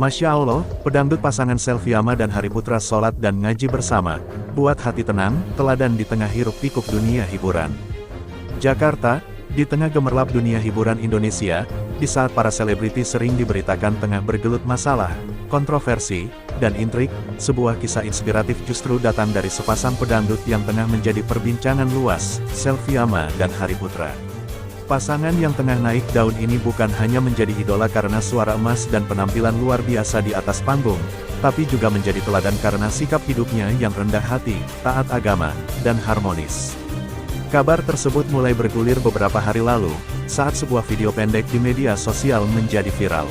Masya Allah, pedangdut pasangan Selviama dan Hari Putra sholat dan ngaji bersama, buat hati tenang, teladan di tengah hiruk-pikuk dunia hiburan. Jakarta, di tengah gemerlap dunia hiburan Indonesia, di saat para selebriti sering diberitakan tengah bergelut masalah, kontroversi, dan intrik, sebuah kisah inspiratif justru datang dari sepasang pedangdut yang tengah menjadi perbincangan luas, Selviama dan Hari Putra. Pasangan yang tengah naik daun ini bukan hanya menjadi idola karena suara emas dan penampilan luar biasa di atas panggung, tapi juga menjadi teladan karena sikap hidupnya yang rendah hati, taat agama, dan harmonis. Kabar tersebut mulai bergulir beberapa hari lalu, saat sebuah video pendek di media sosial menjadi viral.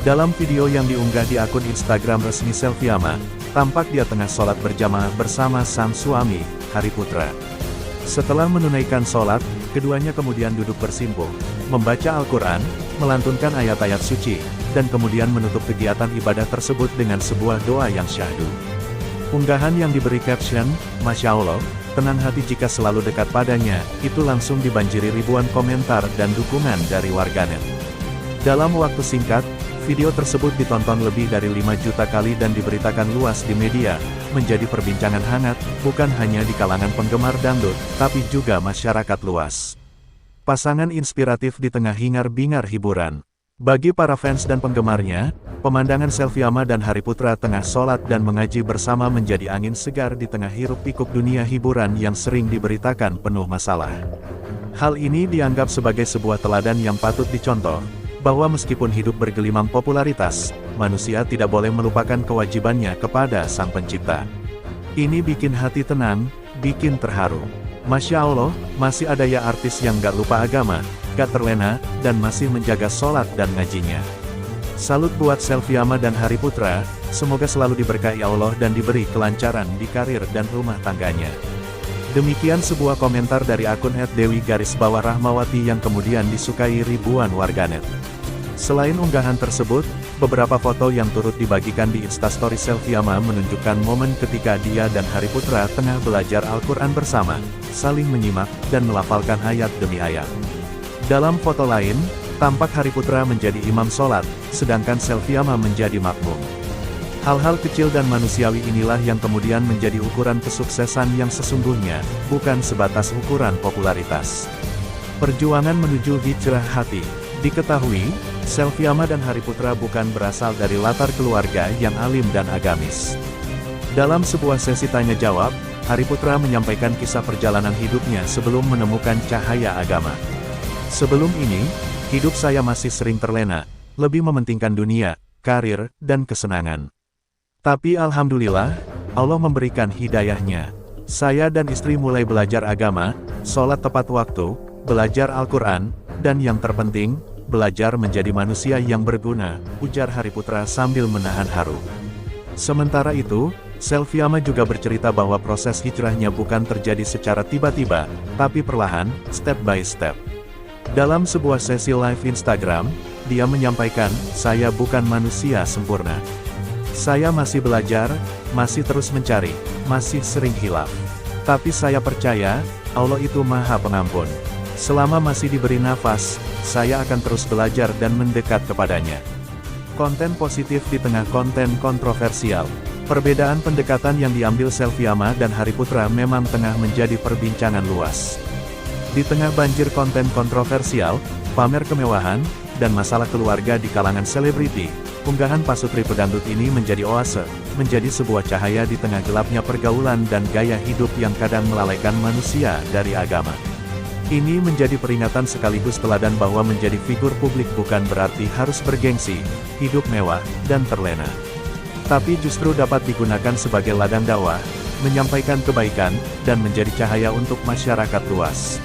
Dalam video yang diunggah di akun Instagram resmi Selviama, tampak dia tengah sholat berjamaah bersama sang suami, Hari Putra. Setelah menunaikan sholat, keduanya kemudian duduk bersimpuh, membaca Al-Quran, melantunkan ayat-ayat suci, dan kemudian menutup kegiatan ibadah tersebut dengan sebuah doa yang syahdu. Unggahan yang diberi caption, Masya Allah, tenang hati jika selalu dekat padanya, itu langsung dibanjiri ribuan komentar dan dukungan dari warganet. Dalam waktu singkat, video tersebut ditonton lebih dari 5 juta kali dan diberitakan luas di media, menjadi perbincangan hangat, bukan hanya di kalangan penggemar dangdut, tapi juga masyarakat luas. Pasangan inspiratif di tengah hingar-bingar hiburan. Bagi para fans dan penggemarnya, pemandangan Selviama dan Hari Putra tengah sholat dan mengaji bersama menjadi angin segar di tengah hiruk-pikuk dunia hiburan yang sering diberitakan penuh masalah. Hal ini dianggap sebagai sebuah teladan yang patut dicontoh, bahwa meskipun hidup bergelimang popularitas, manusia tidak boleh melupakan kewajibannya kepada Sang Pencipta. Ini bikin hati tenang, bikin terharu. Masya Allah, masih ada ya artis yang gak lupa agama, gak terlena, dan masih menjaga sholat dan ngajinya. Salut buat Selviama dan Hari Putra, semoga selalu diberkahi Allah dan diberi kelancaran di karir dan rumah tangganya. Demikian sebuah komentar dari akun @dewi_rahmawati yang kemudian disukai ribuan warganet. Selain unggahan tersebut, beberapa foto yang turut dibagikan di Instastory Selviama menunjukkan momen ketika dia dan Hari Putra tengah belajar Al-Quran bersama, saling menyimak, dan melafalkan ayat demi ayat. Dalam foto lain, tampak Hari Putra menjadi imam sholat, sedangkan Selviama menjadi makmum. Hal-hal kecil dan manusiawi inilah yang kemudian menjadi ukuran kesuksesan yang sesungguhnya, bukan sebatas ukuran popularitas. Perjuangan menuju hijrah hati. Diketahui, Selviama dan Hari Putra bukan berasal dari latar keluarga yang alim dan agamis. Dalam sebuah sesi tanya-jawab, Hari Putra menyampaikan kisah perjalanan hidupnya sebelum menemukan cahaya agama. Sebelum ini, hidup saya masih sering terlena, lebih mementingkan dunia, karir, dan kesenangan. Tapi alhamdulillah, Allah memberikan hidayahnya. Saya dan istri mulai belajar agama, sholat tepat waktu, belajar Al-Quran, dan yang terpenting, belajar menjadi manusia yang berguna, ujar Hari Putra sambil menahan haru. Sementara itu, Selviama juga bercerita bahwa proses hijrahnya bukan terjadi secara tiba-tiba, tapi perlahan, step by step. Dalam sebuah sesi live Instagram, dia menyampaikan, "Saya bukan manusia sempurna. Saya masih belajar, masih terus mencari, masih sering hilaf. Tapi saya percaya, Allah itu Maha Pengampun. Selama masih diberi nafas, saya akan terus belajar dan mendekat kepadanya." Konten positif di tengah konten kontroversial. Perbedaan pendekatan yang diambil Selviama dan Hari Putra memang tengah menjadi perbincangan luas. Di tengah banjir konten kontroversial, pamer kemewahan, dan masalah keluarga di kalangan selebriti, unggahan pasutri pedangdut ini menjadi oase, menjadi sebuah cahaya di tengah gelapnya pergaulan dan gaya hidup yang kadang melalaikan manusia dari agama. Ini menjadi peringatan sekaligus teladan bahwa menjadi figur publik bukan berarti harus bergengsi, hidup mewah, dan terlena. Tapi justru dapat digunakan sebagai ladang dakwah, menyampaikan kebaikan, dan menjadi cahaya untuk masyarakat luas.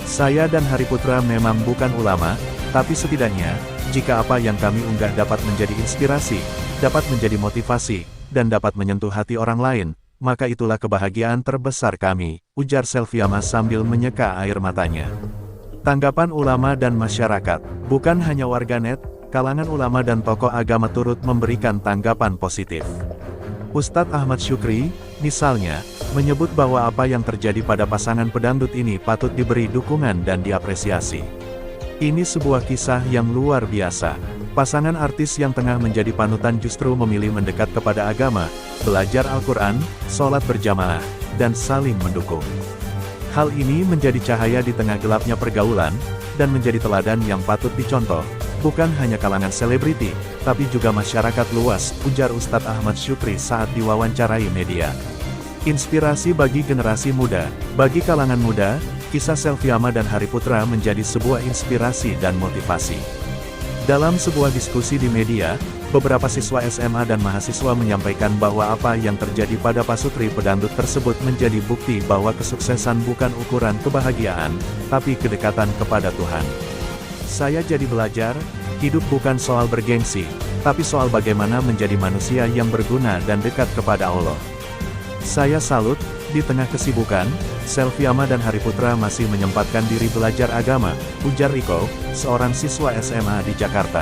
Saya dan Hari Putra memang bukan ulama, tapi setidaknya, jika apa yang kami unggah dapat menjadi inspirasi, dapat menjadi motivasi, dan dapat menyentuh hati orang lain, maka itulah kebahagiaan terbesar kami, ujar Selviama sambil menyeka air matanya. Tanggapan ulama dan masyarakat, bukan hanya warganet, kalangan ulama dan tokoh agama turut memberikan tanggapan positif. Ustadz Ahmad Syukri, misalnya, menyebut bahwa apa yang terjadi pada pasangan pedangdut ini patut diberi dukungan dan diapresiasi. Ini sebuah kisah yang luar biasa. Pasangan artis yang tengah menjadi panutan justru memilih mendekat kepada agama, belajar Al-Quran, sholat berjamaah, dan saling mendukung. Hal ini menjadi cahaya di tengah gelapnya pergaulan, dan menjadi teladan yang patut dicontoh, bukan hanya kalangan selebriti, tapi juga masyarakat luas, ujar Ustadz Ahmad Syukri saat diwawancarai media. Inspirasi bagi generasi muda. Bagi kalangan muda, kisah Selviama dan Hari Putra menjadi sebuah inspirasi dan motivasi. Dalam sebuah diskusi di media, beberapa siswa SMA dan mahasiswa menyampaikan bahwa apa yang terjadi pada pasutri pedangdut tersebut menjadi bukti bahwa kesuksesan bukan ukuran kebahagiaan, tapi kedekatan kepada Tuhan. Saya jadi belajar, hidup bukan soal bergengsi, tapi soal bagaimana menjadi manusia yang berguna dan dekat kepada Allah. Saya salut, di tengah kesibukan, Selviama dan Hari Putra masih menyempatkan diri belajar agama, ujar Riko, seorang siswa SMA di Jakarta.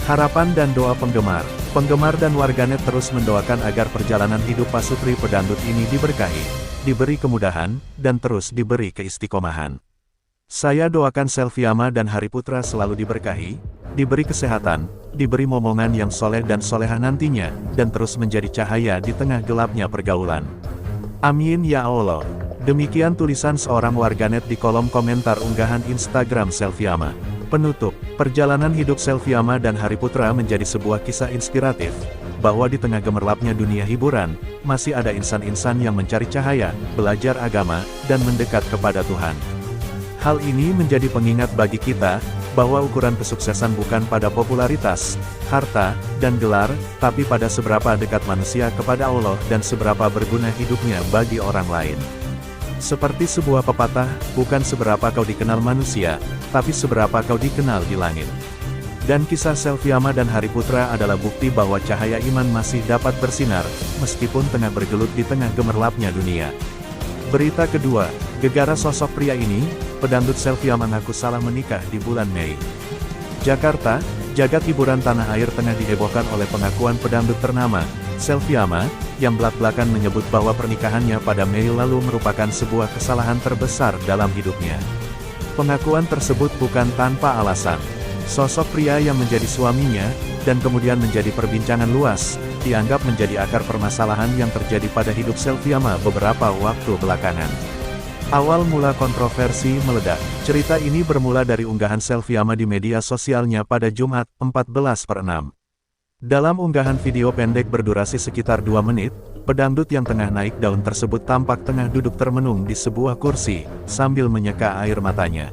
Harapan dan doa penggemar dan warganet terus mendoakan agar perjalanan hidup pasutri pedangdut ini diberkahi, diberi kemudahan, dan terus diberi keistiqomahan. Saya doakan Selviama dan Hari Putra selalu diberkahi, diberi kesehatan, diberi momongan yang soleh dan soleha nantinya, dan terus menjadi cahaya di tengah gelapnya pergaulan. Amin ya Allah. Demikian tulisan seorang warganet di kolom komentar unggahan Instagram Selviama. Penutup, perjalanan hidup Selviama dan Hari Putra menjadi sebuah kisah inspiratif, bahwa di tengah gemerlapnya dunia hiburan, masih ada insan-insan yang mencari cahaya, belajar agama, dan mendekat kepada Tuhan. Hal ini menjadi pengingat bagi kita, bahwa ukuran kesuksesan bukan pada popularitas, harta, dan gelar, tapi pada seberapa dekat manusia kepada Allah dan seberapa berguna hidupnya bagi orang lain. Seperti sebuah pepatah, bukan seberapa kau dikenal manusia, tapi seberapa kau dikenal di langit. Dan kisah Selviama dan Hari Putra adalah bukti bahwa cahaya iman masih dapat bersinar, meskipun tengah bergelut di tengah gemerlapnya dunia. Berita kedua, gegara sosok pria ini, pedangdut Selviama mengaku salah menikah di bulan Mei. Jakarta, jagat hiburan tanah air tengah dihebohkan oleh pengakuan pedangdut ternama, Selviama, yang belak-belakan menyebut bahwa pernikahannya pada Mei lalu merupakan sebuah kesalahan terbesar dalam hidupnya. Pengakuan tersebut bukan tanpa alasan. Sosok pria yang menjadi suaminya, dan kemudian menjadi perbincangan luas, dianggap menjadi akar permasalahan yang terjadi pada hidup Selviama beberapa waktu belakangan. Awal mula kontroversi meledak. Cerita ini bermula dari unggahan Selviama di media sosialnya pada Jumat, 14/6. Dalam unggahan video pendek berdurasi sekitar 2 menit, pedangdut yang tengah naik daun tersebut tampak tengah duduk termenung di sebuah kursi, sambil menyeka air matanya.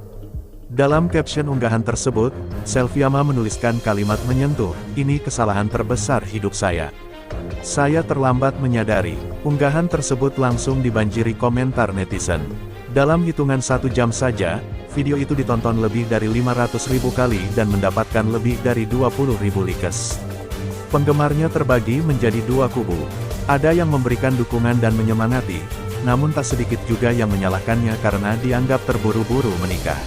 Dalam caption unggahan tersebut, Selviama menuliskan kalimat menyentuh, "Ini kesalahan terbesar hidup saya. Saya terlambat menyadari." Unggahan tersebut langsung dibanjiri komentar netizen. Dalam hitungan 1 jam saja, video itu ditonton lebih dari 500.000 kali dan mendapatkan lebih dari 20.000 likes. Penggemarnya terbagi menjadi 2 kubu. Ada yang memberikan dukungan dan menyemangati, namun tak sedikit juga yang menyalahkannya karena dianggap terburu-buru menikah.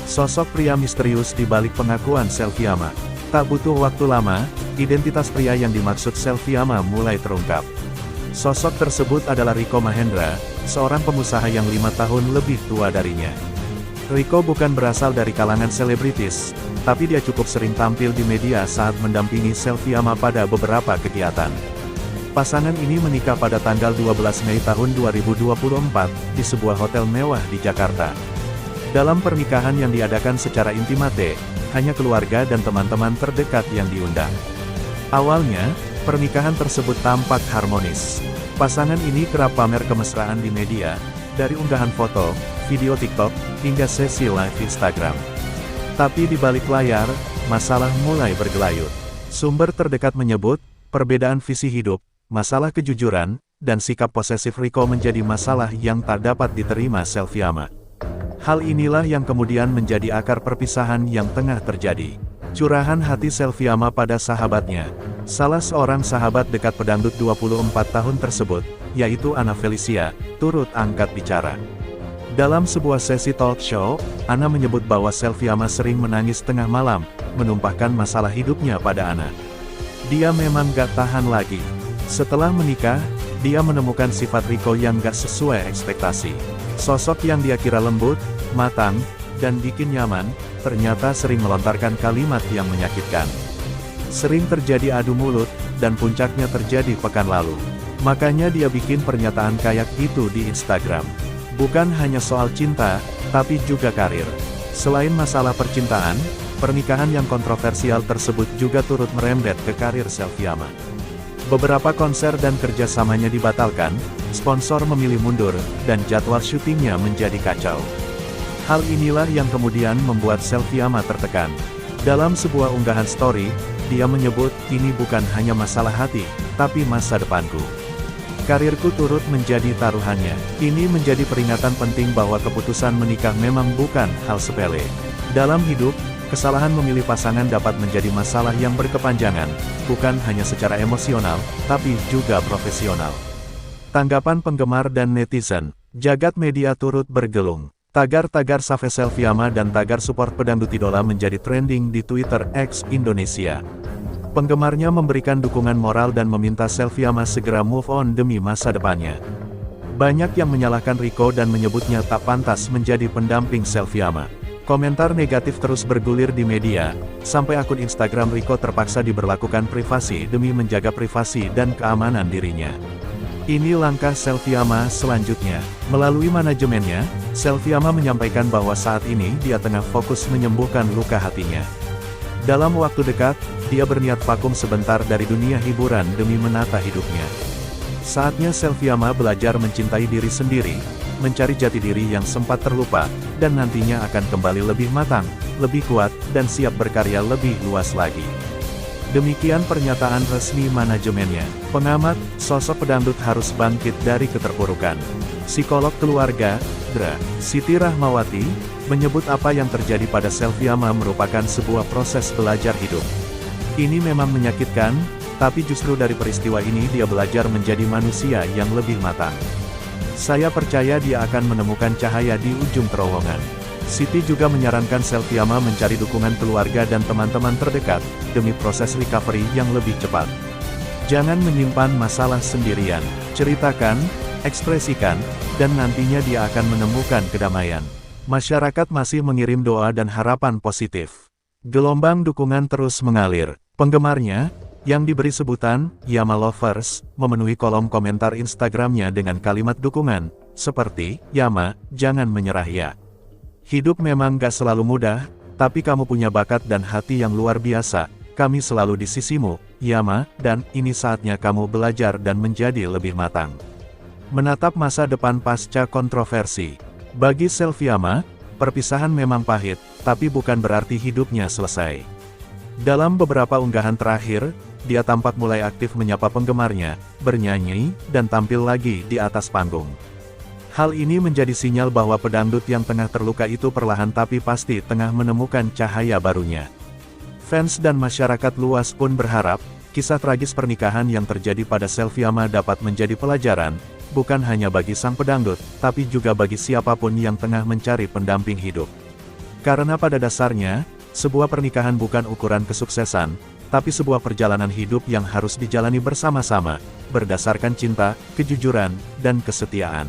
Sosok pria misterius di balik pengakuan Selviama. Tak butuh waktu lama, identitas pria yang dimaksud Selviama mulai terungkap. Sosok tersebut adalah Riko Mahendra, seorang pengusaha yang 5 tahun lebih tua darinya. Riko bukan berasal dari kalangan selebritis, tapi dia cukup sering tampil di media saat mendampingi Selviama pada beberapa kegiatan. Pasangan ini menikah pada tanggal 12 Mei tahun 2024, di sebuah hotel mewah di Jakarta. Dalam pernikahan yang diadakan secara intimate, hanya keluarga dan teman-teman terdekat yang diundang. Awalnya, pernikahan tersebut tampak harmonis. Pasangan ini kerap pamer kemesraan di media, dari unggahan foto, video TikTok, hingga sesi live Instagram. Tapi di balik layar, masalah mulai bergelayut. Sumber terdekat menyebut, perbedaan visi hidup, masalah kejujuran, dan sikap posesif Riko menjadi masalah yang tak dapat diterima Selviama. Hal inilah yang kemudian menjadi akar perpisahan yang tengah terjadi. Curahan hati Selviama pada sahabatnya. Salah seorang sahabat dekat pedangdut 24 tahun tersebut, yaitu Ana Felicia, turut angkat bicara. Dalam sebuah sesi talk show, Ana menyebut bahwa Selviama sering menangis tengah malam, menumpahkan masalah hidupnya pada Ana. Dia memang gak tahan lagi. Setelah menikah, dia menemukan sifat Riko yang gak sesuai ekspektasi. Sosok yang dia kira lembut, matang, dan bikin nyaman, ternyata sering melontarkan kalimat yang menyakitkan. Sering terjadi adu mulut, dan puncaknya terjadi pekan lalu. Makanya dia bikin pernyataan kayak itu di Instagram. Bukan hanya soal cinta, tapi juga karir. Selain masalah percintaan, pernikahan yang kontroversial tersebut juga turut merembet ke karir Selviama. Beberapa konser dan kerjasamanya dibatalkan, sponsor memilih mundur, dan jadwal syutingnya menjadi kacau. Hal inilah yang kemudian membuat Selviama tertekan. Dalam sebuah unggahan story, dia menyebut, "Ini bukan hanya masalah hati, tapi masa depanku. Karirku turut menjadi taruhannya. Ini menjadi peringatan penting bahwa keputusan menikah memang bukan hal sepele. Dalam hidup, kesalahan memilih pasangan dapat menjadi masalah yang berkepanjangan, bukan hanya secara emosional, tapi juga profesional." Tanggapan penggemar dan netizen, jagat media turut bergelung. Tagar-tagar Save Selviama dan tagar support pedangdut idola menjadi trending di Twitter X Indonesia. Penggemarnya memberikan dukungan moral dan meminta Selviama segera move on demi masa depannya. Banyak yang menyalahkan Rico dan menyebutnya tak pantas menjadi pendamping Selviama. Komentar negatif terus bergulir di media, sampai akun Instagram Rico terpaksa diberlakukan privasi demi menjaga privasi dan keamanan dirinya. Ini langkah Selviama selanjutnya. Melalui manajemennya, Selviama menyampaikan bahwa saat ini dia tengah fokus menyembuhkan luka hatinya. Dalam waktu dekat, dia berniat vakum sebentar dari dunia hiburan demi menata hidupnya. Saatnya Selviama belajar mencintai diri sendiri, mencari jati diri yang sempat terlupa, dan nantinya akan kembali lebih matang, lebih kuat, dan siap berkarya lebih luas lagi. Demikian pernyataan resmi manajemennya. Pengamat, sosok pedangdut harus bangkit dari keterpurukan. Psikolog keluarga, Dra. Siti Rahmawati, menyebut apa yang terjadi pada Selviama merupakan sebuah proses belajar hidup. Ini memang menyakitkan, tapi justru dari peristiwa ini dia belajar menjadi manusia yang lebih matang. Saya percaya dia akan menemukan cahaya di ujung terowongan. Siti juga menyarankan Selviama mencari dukungan keluarga dan teman-teman terdekat, demi proses recovery yang lebih cepat. Jangan menyimpan masalah sendirian, ceritakan, ekspresikan, dan nantinya dia akan menemukan kedamaian. Masyarakat masih mengirim doa dan harapan positif. Gelombang dukungan terus mengalir. Penggemarnya, yang diberi sebutan Yama Lovers, memenuhi kolom komentar Instagramnya dengan kalimat dukungan, seperti, "Yama, jangan menyerah ya. Hidup memang gak selalu mudah, tapi kamu punya bakat dan hati yang luar biasa. Kami selalu di sisimu, Yama, dan ini saatnya kamu belajar dan menjadi lebih matang." Menatap masa depan pasca kontroversi. Bagi Selviama, perpisahan memang pahit, tapi bukan berarti hidupnya selesai. Dalam beberapa unggahan terakhir, dia tampak mulai aktif menyapa penggemarnya, bernyanyi, dan tampil lagi di atas panggung. Hal ini menjadi sinyal bahwa pedangdut yang tengah terluka itu perlahan tapi pasti tengah menemukan cahaya barunya. Fans dan masyarakat luas pun berharap, kisah tragis pernikahan yang terjadi pada Selviama dapat menjadi pelajaran, bukan hanya bagi sang pedangdut, tapi juga bagi siapapun yang tengah mencari pendamping hidup. Karena pada dasarnya, sebuah pernikahan bukan ukuran kesuksesan, tapi sebuah perjalanan hidup yang harus dijalani bersama-sama, berdasarkan cinta, kejujuran, dan kesetiaan.